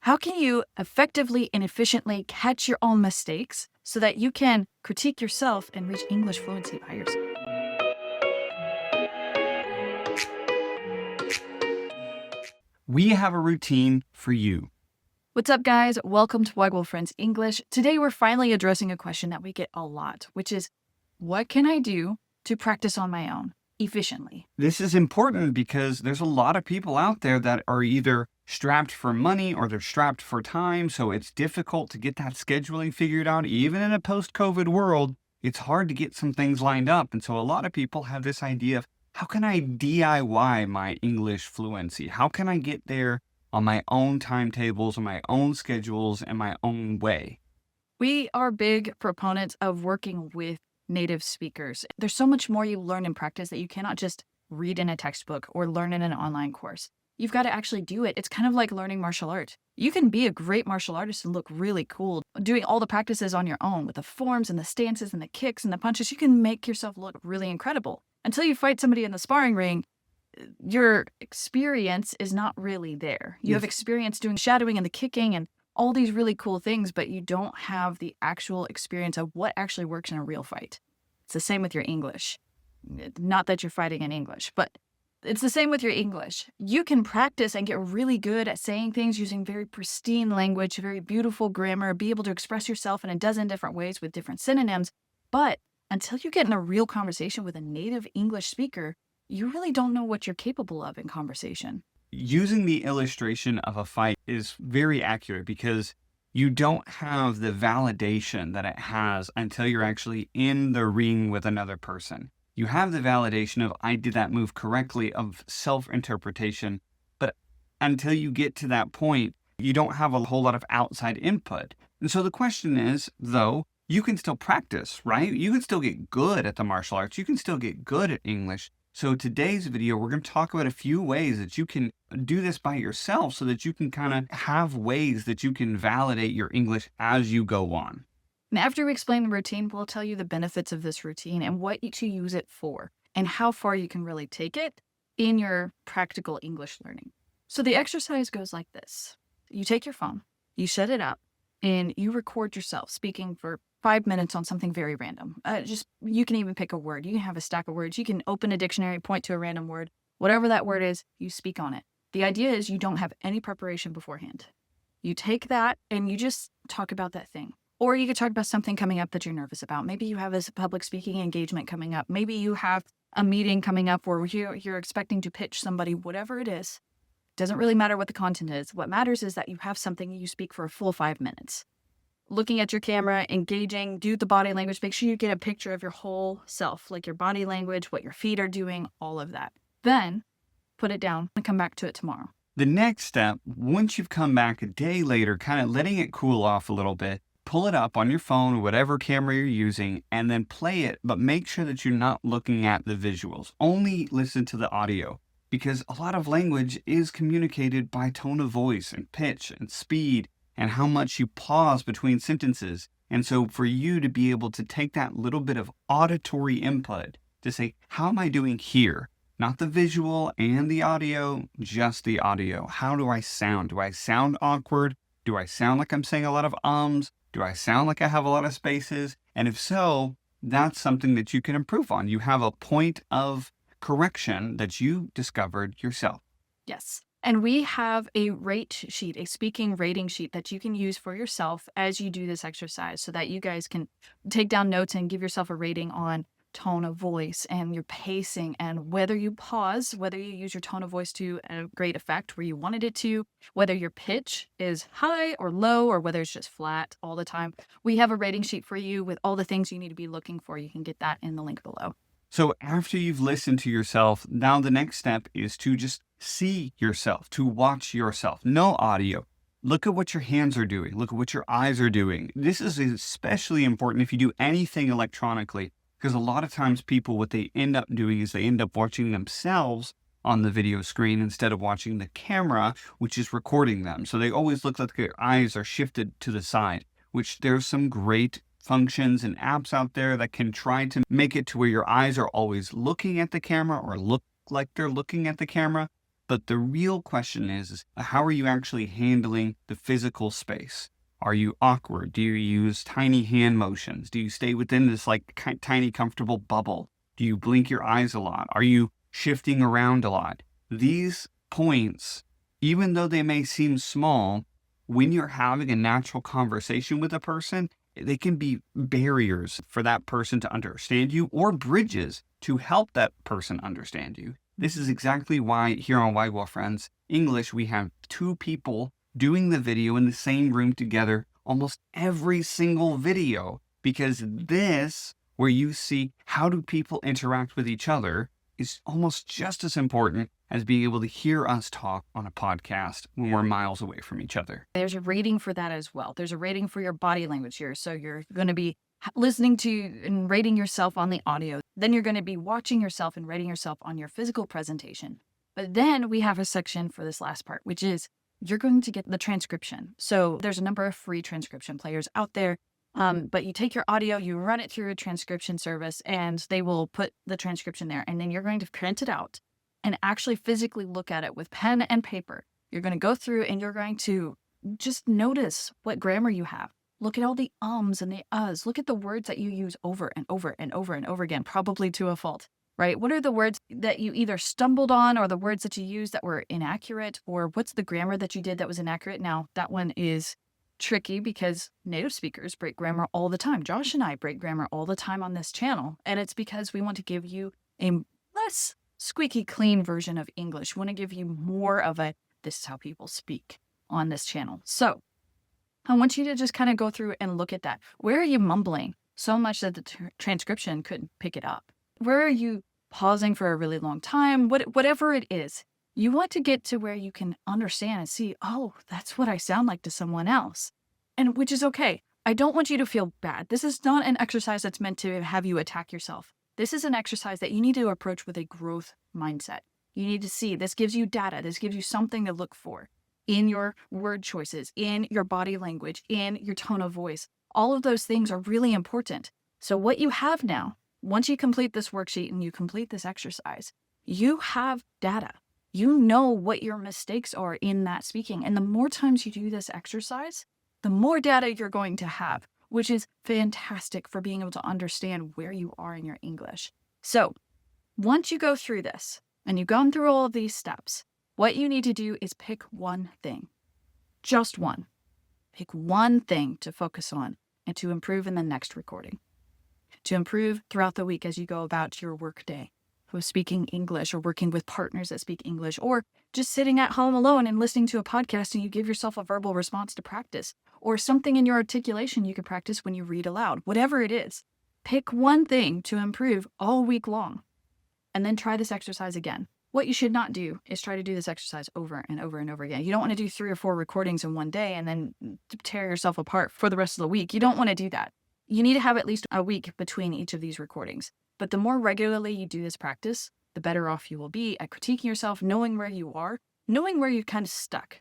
How can you effectively and efficiently catch your own mistakes so that you can critique yourself and reach English fluency by yourself? We have a routine for you. What's up, guys? Welcome to Waiguo Friends English. Today, we're finally addressing a question that we get a lot, which is, what can I do to practice on my own efficiently? This is important because there's a lot of people out there that are either strapped for money or they're strapped for time. So it's difficult to get that scheduling figured out. Even in a post-COVID world, it's hard to get some things lined up. And so a lot of people have this idea of, how can I DIY my English fluency? How can I get there on my own timetables, on my own schedules, and my own way? We are big proponents of working with native speakers. There's so much more you learn in practice that you cannot just read in a textbook or learn in an online course. You've got to actually do it. It's kind of like learning martial arts. You can be a great martial artist and look really cool doing all the practices on your own with the forms and the stances and the kicks and the punches. You can make yourself look really incredible. Until you fight somebody in the sparring ring, your experience is not really there. You have experience doing shadowing and the kicking and all these really cool things, but you don't have the actual experience of what actually works in a real fight. It's the same with your English. Not that you're fighting in English, but it's the same with your English. You can practice and get really good at saying things using very pristine language, very beautiful grammar, be able to express yourself in a dozen different ways with different synonyms. But until you get in a real conversation with a native English speaker, you really don't know what you're capable of in conversation. Using the illustration of a fight is very accurate because you don't have the validation that it has until you're actually in the ring with another person. You have the validation of, I did that move correctly, of self-interpretation, but until you get to that point, you don't have a whole lot of outside input. And so the question is, though, you can still practice, right? You can still get good at the martial arts. You can still get good at English. So today's video, we're going to talk about a few ways that you can do this by yourself so that you can kind of have ways that you can validate your English as you go on. And after we explain the routine, we'll tell you the benefits of this routine and what to use it for and how far you can really take it in your practical English learning. So the exercise goes like this. You take your phone, you set it up, and you record yourself speaking for 5 minutes on something very random. You can even pick a word. You can have a stack of words. You can open a dictionary, point to a random word. Whatever that word is, you speak on it. The idea is you don't have any preparation beforehand. You take that and you just talk about that thing. Or you could talk about something coming up that you're nervous about. Maybe you have a public speaking engagement coming up. Maybe you have a meeting coming up where you're expecting to pitch somebody, whatever it is. Doesn't really matter what the content is. What matters is that you have something you speak for a full 5 minutes. Looking at your camera, engaging, do the body language, make sure you get a picture of your whole self, like your body language, what your feet are doing, all of that. Then put it down and come back to it tomorrow. The next step, once you've come back a day later, kind of letting it cool off a little bit, pull it up on your phone or whatever camera you're using and then play it, but make sure that you're not looking at the visuals. Only listen to the audio because a lot of language is communicated by tone of voice and pitch and speed and how much you pause between sentences. And so for you to be able to take that little bit of auditory input to say, how am I doing here? Not the visual and the audio, just the audio. How do I sound? Do I sound awkward? Do I sound like I'm saying a lot of ums? Do I sound like I have a lot of spaces? And if so, that's something that you can improve on. You have a point of correction that you discovered yourself. Yes. And we have a rate sheet, a speaking rating sheet that you can use for yourself as you do this exercise so that you guys can take down notes and give yourself a rating on tone of voice and your pacing and whether you pause, whether you use your tone of voice to a great effect where you wanted it to, whether your pitch is high or low or whether it's just flat all the time. We have a rating sheet for you with all the things you need to be looking for. You can get that in the link below. So after you've listened to yourself, now the next step is to just see yourself, to watch yourself. No audio. Look at what your hands are doing. Look at what your eyes are doing. This is especially important if you do anything electronically, because a lot of times people, what they end up doing is they end up watching themselves on the video screen instead of watching the camera, which is recording them. So they always look like their eyes are shifted to the side, which there's some great functions and apps out there that can try to make it to where your eyes are always looking at the camera or look like they're looking at the camera. But the real question is how are you actually handling the physical space? Are you awkward? Do you use tiny hand motions? Do you stay within this tiny comfortable bubble? Do you blink your eyes a lot? Are you shifting around a lot? These points, even though they may seem small, when you're having a natural conversation with a person, they can be barriers for that person to understand you or bridges to help that person understand you. This is exactly why here on Waiguo Friends English, we have two people doing the video in the same room together almost every single video, because this, where you see how do people interact with each other, is almost just as important as being able to hear us talk on a podcast when we're miles away from each other. There's a rating for that as well. There's a rating for your body language here. So you're going to be listening to and rating yourself on the audio. Then you're going to be watching yourself and rating yourself on your physical presentation. But then we have a section for this last part, which is you're going to get the transcription. So there's a number of free transcription players out there. But you take your audio, you run it through a transcription service, and they will put the transcription there. And then you're going to print it out and actually physically look at it with pen and paper. You're going to go through and you're going to just notice what grammar you have. Look at all the ums and the uhs. Look at the words that you use over and over and over and over again, probably to a fault, right? What are the words that you either stumbled on, or the words that you used that were inaccurate, or what's the grammar that you did that was inaccurate? Now, that one is tricky because native speakers break grammar all the time. Josh and I break grammar all the time on this channel, and it's because we want to give you a less squeaky clean version of English. We want to give you more of a, this is how people speak on this channel. So I want you to just kind of go through and look at that. Where are you mumbling so much that the transcription couldn't pick it up? Where are you pausing for a really long time? Whatever it is, you want to get to where you can understand and see, oh, that's what I sound like to someone else. And which is okay. I don't want you to feel bad. This is not an exercise that's meant to have you attack yourself. This is an exercise that you need to approach with a growth mindset. You need to see, this gives you data. This gives you something to look for in your word choices, in your body language, in your tone of voice. All of those things are really important. So what you have now, once you complete this worksheet and you complete this exercise, you have data. You know what your mistakes are in that speaking. And the more times you do this exercise, the more data you're going to have, which is fantastic for being able to understand where you are in your English. So once you go through this and you've gone through all of these steps, what you need to do is pick one thing, just one. Pick one thing to focus on and to improve in the next recording, to improve throughout the week as you go about your work day with speaking English, or working with partners that speak English, or just sitting at home alone and listening to a podcast and you give yourself a verbal response to practice, or something in your articulation you can practice when you read aloud. Whatever it is, pick one thing to improve all week long, and then try this exercise again. What you should not do is try to do this exercise over and over and over again. You don't want to do 3 or 4 recordings in one day and then tear yourself apart for the rest of the week. You don't want to do that. You need to have at least a week between each of these recordings. But the more regularly you do this practice, the better off you will be at critiquing yourself, knowing where you are, knowing where you're kind of stuck.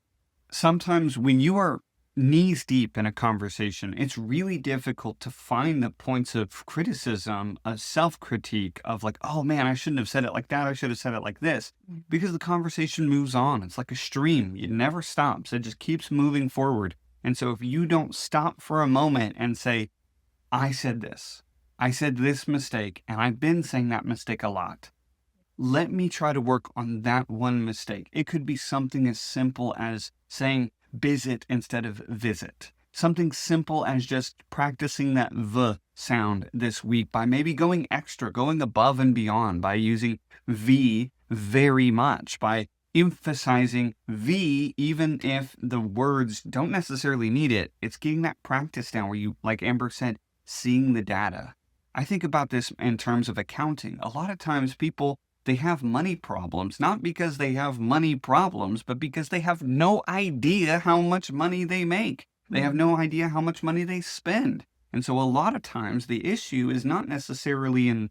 Sometimes when you are knees deep in a conversation, it's really difficult to find the points of criticism, of self-critique, of like, oh man, I shouldn't have said it like that. I should have said it like this, because the conversation moves on. It's like a stream. It never stops. It just keeps moving forward. And so if you don't stop for a moment and say, I said this mistake, and I've been saying that mistake a lot. Let me try to work on that one mistake. It could be something as simple as saying visit instead of visit. Something simple as just practicing that V sound this week by maybe going extra, going above and beyond, by using V very much, by emphasizing V even if the words don't necessarily need it. It's getting that practice down where you, like Amber said, seeing the data. I think about this in terms of accounting. A lot of times people, they have money problems, not because they have money problems, but because they have no idea how much money they make. They have no idea how much money they spend. And so a lot of times the issue is not necessarily in,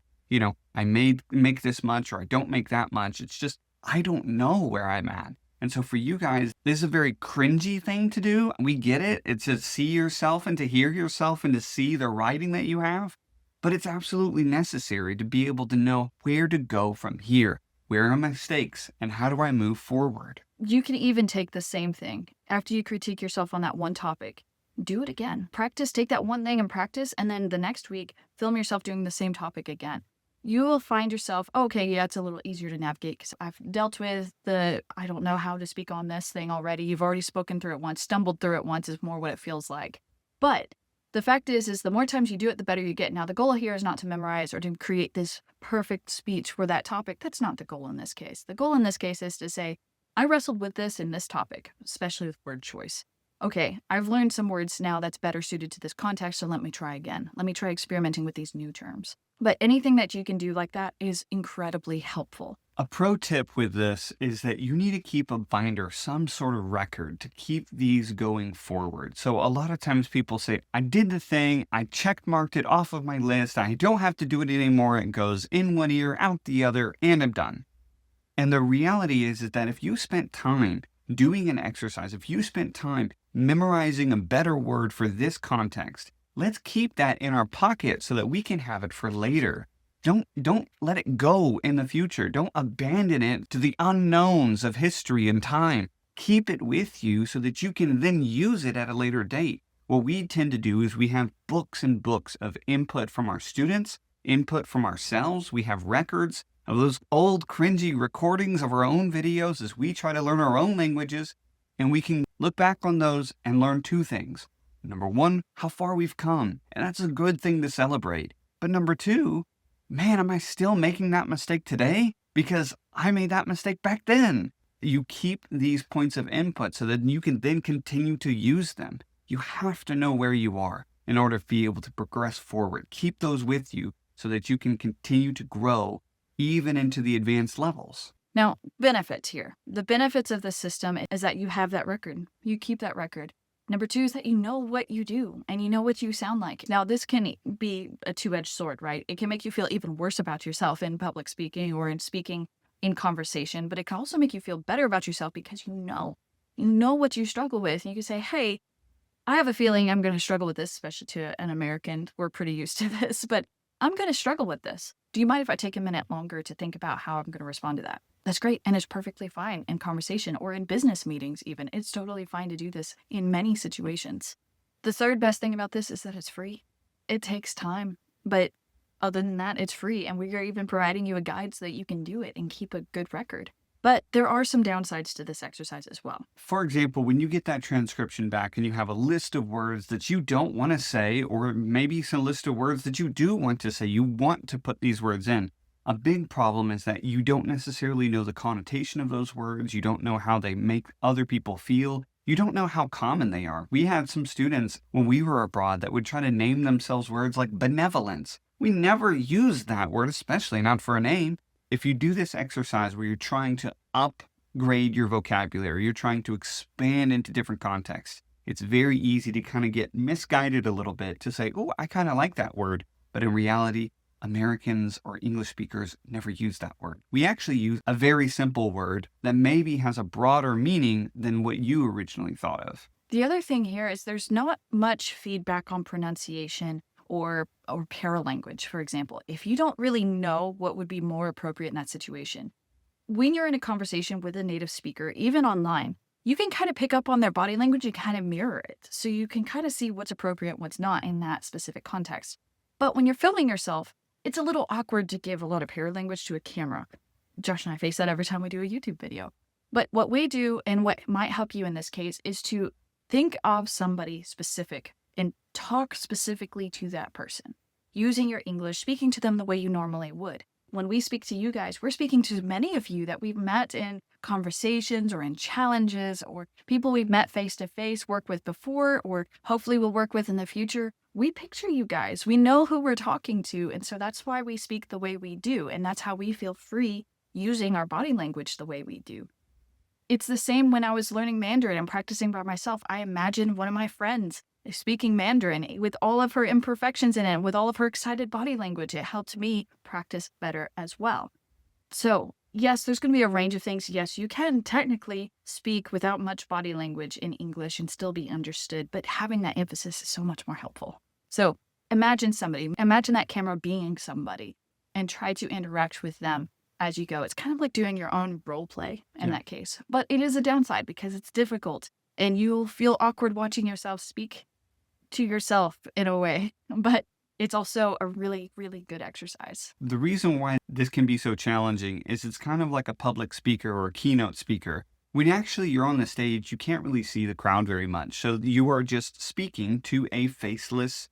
I make this much or I don't make that much. It's just, I don't know where I'm at. And so for you guys, this is a very cringy thing to do. We get it. It's to see yourself and to hear yourself and to see the writing that you have. But it's absolutely necessary to be able to know where to go from here. Where are my mistakes? And how do I move forward? You can even take the same thing. After you critique yourself on that one topic, do it again. Practice, take that one thing and practice, and then the next week, film yourself doing the same topic again. You will find yourself, okay, yeah, it's a little easier to navigate because I've dealt with I don't know how to speak on this thing already. You've already spoken through it once, stumbled through it once is more what it feels like. But the fact is the more times you do it, the better you get. Now, the goal here is not to memorize or to create this perfect speech for that topic. That's not the goal in this case. The goal in this case is to say, I wrestled with this in this topic, especially with word choice. Okay, I've learned some words now that's better suited to this context, so let me try again. Let me try experimenting with these new terms. But anything that you can do like that is incredibly helpful. A pro tip with this is that you need to keep a binder, some sort of record to keep these going forward. So a lot of times people say, I did the thing, I check marked it off of my list, I don't have to do it anymore, it goes in one ear, out the other, and I'm done. And the reality is that if you spent time doing an exercise, if you spent time memorizing a better word for this context, let's keep that in our pocket so that we can have it for later. Don't let it go in the future. Don't abandon it to the unknowns of history and time. Keep it with you so that you can then use it at a later date. What we tend to do is we have books and books of input from our students, input from ourselves. We have records of those old cringy recordings of our own videos as we try to learn our own languages. And we can look back on those and learn two things. Number one, how far we've come. And that's a good thing to celebrate. But number two, man, am I still making that mistake today? Because I made that mistake back then. You keep these points of input so that you can then continue to use them. You have to know where you are in order to be able to progress forward. Keep those with you so that you can continue to grow even into the advanced levels. Now, benefits here. The benefits of the system is that you have that record. You keep that record. Number two is that you know what you do and you know what you sound like. Now, this can be a two-edged sword, right? It can make you feel even worse about yourself in public speaking or in speaking in conversation, but it can also make you feel better about yourself because you know what you struggle with. And you can say, hey, I have a feeling I'm going to struggle with this, especially to an American. We're pretty used to this, but I'm going to struggle with this. Do you mind if I take a minute longer to think about how I'm going to respond to that? That's great. And it's perfectly fine in conversation or in business meetings even. It's totally fine to do this in many situations. The third best thing about this is that it's free. It takes time, but other than that, it's free. And we are even providing you a guide so that you can do it and keep a good record. But there are some downsides to this exercise as well. For example, when you get that transcription back and you have a list of words that you don't want to say, or maybe some list of words that you do want to say, you want to put these words in. A big problem is that you don't necessarily know the connotation of those words. You don't know how they make other people feel. You don't know how common they are. We had some students when we were abroad that would try to name themselves words like benevolence. We never used that word, especially not for a name. If you do this exercise where you're trying to upgrade your vocabulary, you're trying to expand into different contexts, it's very easy to kind of get misguided a little bit to say, oh, I kind of like that word. But in reality, Americans or English speakers never use that word. We actually use a very simple word that maybe has a broader meaning than what you originally thought of. The other thing here is there's not much feedback on pronunciation or paralanguage, for example. If you don't really know what would be more appropriate in that situation, when you're in a conversation with a native speaker, even online, you can kind of pick up on their body language and kind of mirror it. So you can kind of see what's appropriate, what's not in that specific context. But when you're filming yourself, it's a little awkward to give a lot of paralanguage to a camera. Josh and I face that every time we do a YouTube video. But what we do and what might help you in this case is to think of somebody specific and talk specifically to that person, using your English, speaking to them the way you normally would. When we speak to you guys, we're speaking to many of you that we've met in conversations or in challenges or people we've met face to face, worked with before, or hopefully will work with in the future. We picture you guys. We know who we're talking to. And so that's why we speak the way we do. And that's how we feel free using our body language the way we do. It's the same when I was learning Mandarin and practicing by myself. I imagined one of my friends speaking Mandarin with all of her imperfections in it, with all of her excited body language. It helped me practice better as well. So yes, there's going to be a range of things. Yes, you can technically speak without much body language in English and still be understood, but having that emphasis is so much more helpful. So imagine that camera being somebody and try to interact with them as you go. It's kind of like doing your own role play in Yeah. that case. But it is a downside because it's difficult and you'll feel awkward watching yourself speak to yourself in a way. But it's also a really, really good exercise. The reason why this can be so challenging is it's kind of like a public speaker or a keynote speaker. When actually you're on the stage, you can't really see the crowd very much. So you are just speaking to a faceless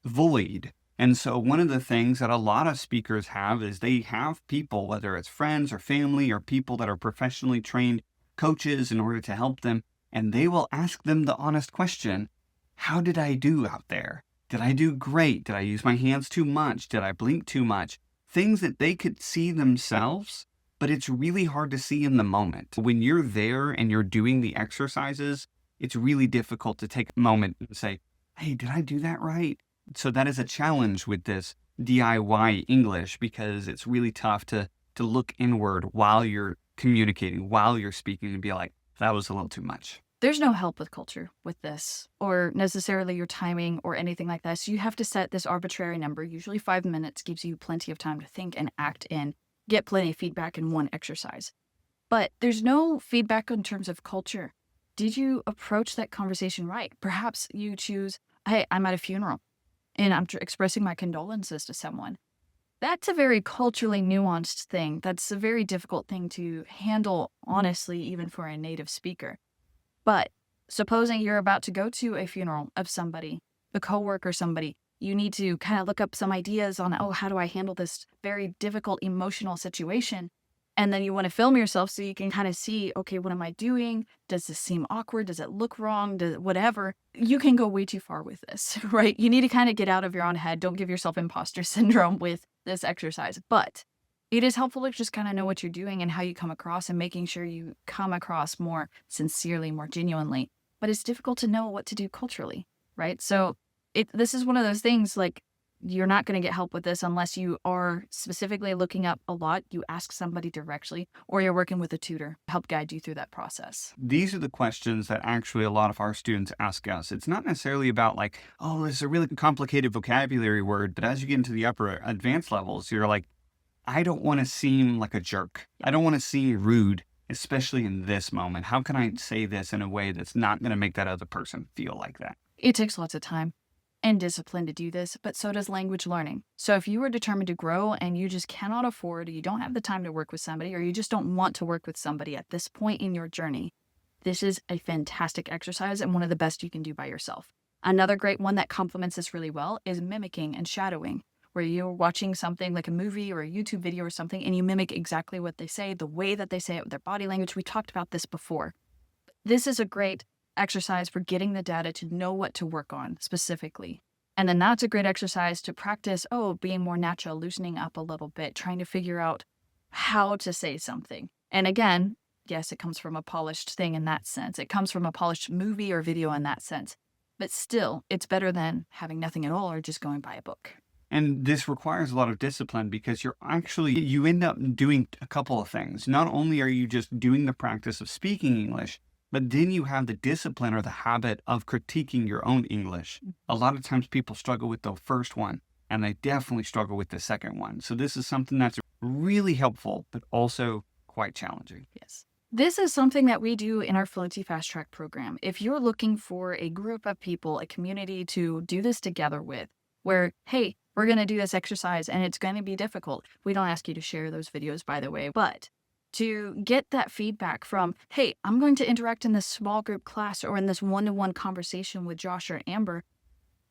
void. And so one of the things that a lot of speakers have is they have people, whether it's friends or family or people that are professionally trained coaches in order to help them, and they will ask them the honest question, how did I do out there? Did I do great? Did I use my hands too much? Did I blink too much? Things that they could see themselves, but it's really hard to see in the moment. When you're there and you're doing the exercises, it's really difficult to take a moment and say, hey, did I do that right? So that is a challenge with this DIY English because it's really tough to look inward while you're communicating, while you're speaking and be like, that was a little too much. There's no help with culture with this or necessarily your timing or anything like that. So you have to set this arbitrary number. Usually 5 minutes gives you plenty of time to think and act and get plenty of feedback in one exercise. But there's no feedback in terms of culture. Did you approach that conversation right? Perhaps you choose, hey, I'm at a funeral and I'm expressing my condolences to someone. That's a very culturally nuanced thing. That's a very difficult thing to handle, honestly, even for a native speaker. But supposing you're about to go to a funeral of somebody, a coworker, somebody, you need to kind of look up some ideas on, oh, how do I handle this very difficult emotional situation? And then you want to film yourself so you can kind of see, okay, what am I doing? Does this seem awkward? Does it look wrong? Whatever. You can go way too far with this, right? You need to kind of get out of your own head. Don't give yourself imposter syndrome with this exercise. But it is helpful to just kind of know what you're doing and how you come across and making sure you come across more sincerely, more genuinely. But it's difficult to know what to do culturally, right? So this is one of those things like you're not going to get help with this unless you are specifically looking up a lot. You ask somebody directly or you're working with a tutor to help guide you through that process. These are the questions that actually a lot of our students ask us. It's not necessarily about like, oh, this is a really complicated vocabulary word. But as you get into the upper advanced levels, you're like, I don't want to seem like a jerk. I don't want to seem rude, especially in this moment. How can I say this in a way that's not going to make that other person feel like that? It takes lots of time and discipline to do this, but so does language learning. So if you are determined to grow and you just cannot afford, you don't have the time to work with somebody, or you just don't want to work with somebody at this point in your journey, this is a fantastic exercise and one of the best you can do by yourself. Another great one that complements this really well is mimicking and shadowing, where you're watching something like a movie or a YouTube video or something and you mimic exactly what they say, the way that they say it with their body language. We talked about this before. This is a great exercise for getting the data to know what to work on specifically. And then that's a great exercise to practice, being more natural, loosening up a little bit, trying to figure out how to say something. And again, yes, it comes from a polished thing in that sense. It comes from a polished movie or video in that sense. But still, it's better than having nothing at all or just going by a book. And this requires a lot of discipline because you end up doing a couple of things. Not only are you just doing the practice of speaking English, but then you have the discipline or the habit of critiquing your own English. A lot of times people struggle with the first one, and they definitely struggle with the second one. So this is something that's really helpful, but also quite challenging. Yes. This is something that we do in our Fluency Fast Track program. If you're looking for a group of people, a community to do this together with, where, hey, we're going to do this exercise and it's going to be difficult. We don't ask you to share those videos, by the way, but to get that feedback from, hey, I'm going to interact in this small group class or in this one-to-one conversation with Josh or Amber.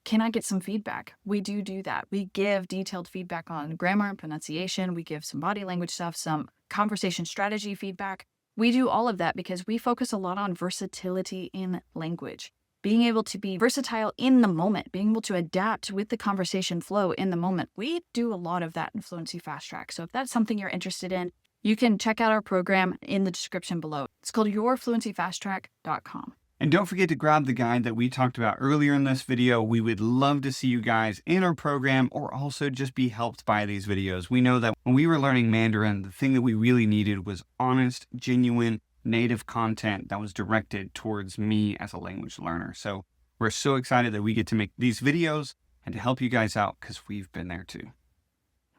Can I get some feedback? We do that. We give detailed feedback on grammar and pronunciation. We give some body language stuff, some conversation strategy feedback. We do all of that because we focus a lot on versatility in language. Being able to be versatile in the moment, being able to adapt with the conversation flow in the moment. We do a lot of that in Fluency Fast Track. So if that's something you're interested in, you can check out our program in the description below. It's called yourfluencyfasttrack.com. And don't forget to grab the guide that we talked about earlier in this video. We would love to see you guys in our program or also just be helped by these videos. We know that when we were learning Mandarin, the thing that we really needed was honest, genuine, native content that was directed towards me as a language learner. So we're so excited that we get to make these videos and to help you guys out because we've been there too.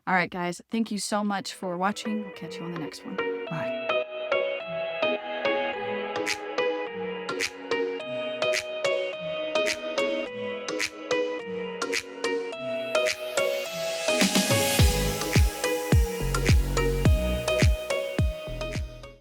All right, guys. Thank you so much for watching. We'll catch you on the next one. Bye.